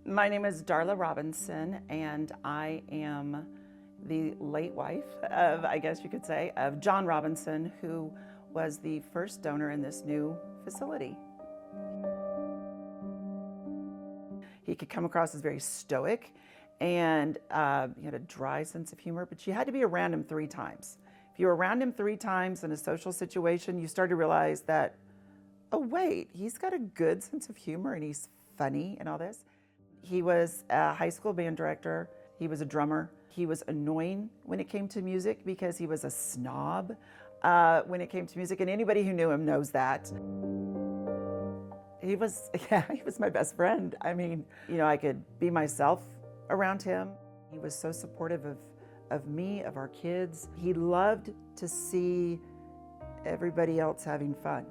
My name is Darla Robinson, and I am the late wife of, I guess you could say, of John Robinson, who was the first donor in this new facility. He could come across as very stoic, and he had a dry sense of humor, but you had to be around him 3 times. If you were around him 3 times in a social situation, you start to realize that, oh wait, he's got a good sense of humor and he's funny and all this. He was a high school band director. He was a drummer. He was annoying when it came to music because he was a snob when it came to music, and anybody who knew him knows that. He was my best friend. I mean, I could be myself around him. He was so supportive of me, of our kids. He loved to see everybody else having fun.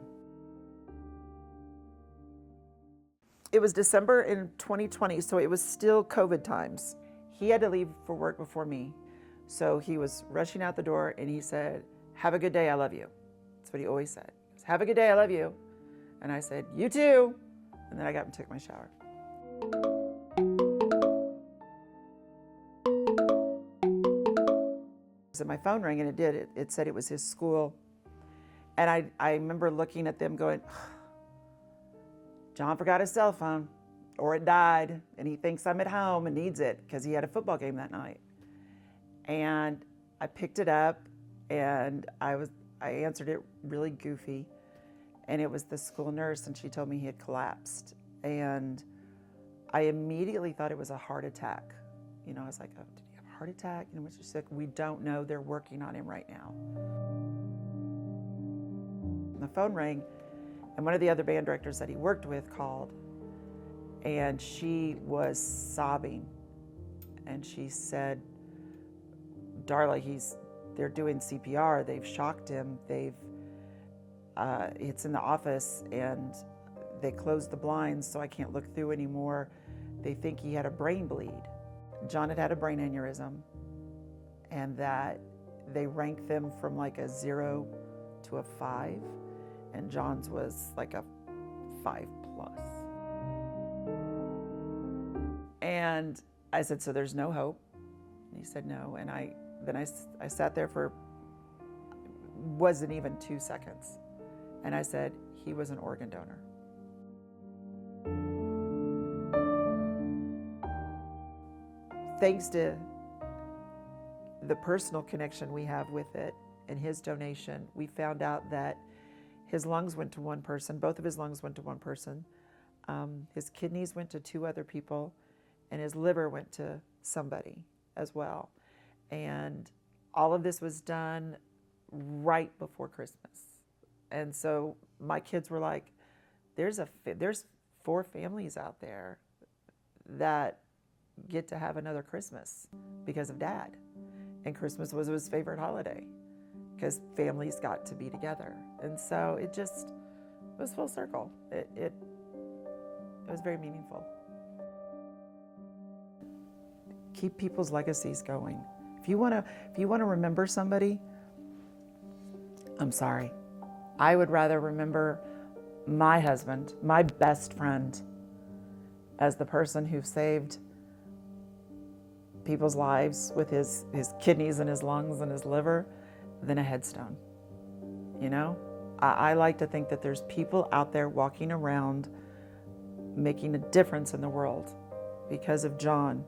It was December in 2020, so it was still COVID times. He had to leave for work before me. So he was rushing out the door and he said, "Have a good day, I love you." That's what he always said. "Have a good day, I love you." And I said, "You too." And then I got up and took my shower. So my phone rang and it said it was his school. And I remember looking at them going, John forgot his cell phone, or it died, and he thinks I'm at home and needs it because he had a football game that night. And I picked it up, and I answered it really goofy, and it was the school nurse, and she told me he had collapsed. And I immediately thought it was a heart attack. I was like, oh, did he have a heart attack? And she said, "We don't know, they're working on him right now." And the phone rang, and one of the other band directors that he worked with called, and she was sobbing. And she said, "Darla, they're doing CPR. They've shocked him. It's in the office, and they closed the blinds, so I can't look through anymore. They think he had a brain bleed." John had a brain aneurysm, and that they ranked them from like a 0 to a 5. And John's was like a 5+. And I said, "So there's no hope?" And he said, "No." And I sat there for, wasn't even 2 seconds. And I said, "He was an organ donor." Thanks to the personal connection we have with it and his donation, we found out that his lungs went to one person. Both of his lungs went to one person. His kidneys went to 2 other people, and his liver went to somebody as well. And all of this was done right before Christmas. And so my kids were like, there's 4 families out there that get to have another Christmas because of Dad. And Christmas was his favorite holiday because families got to be together. And so it was full circle. It was very meaningful. Keep people's legacies going. If you want to remember somebody, I'm sorry. I would rather remember my husband, my best friend, as the person who saved people's lives with his kidneys and his lungs and his liver than a headstone. I like to think that there's people out there walking around making a difference in the world because of John.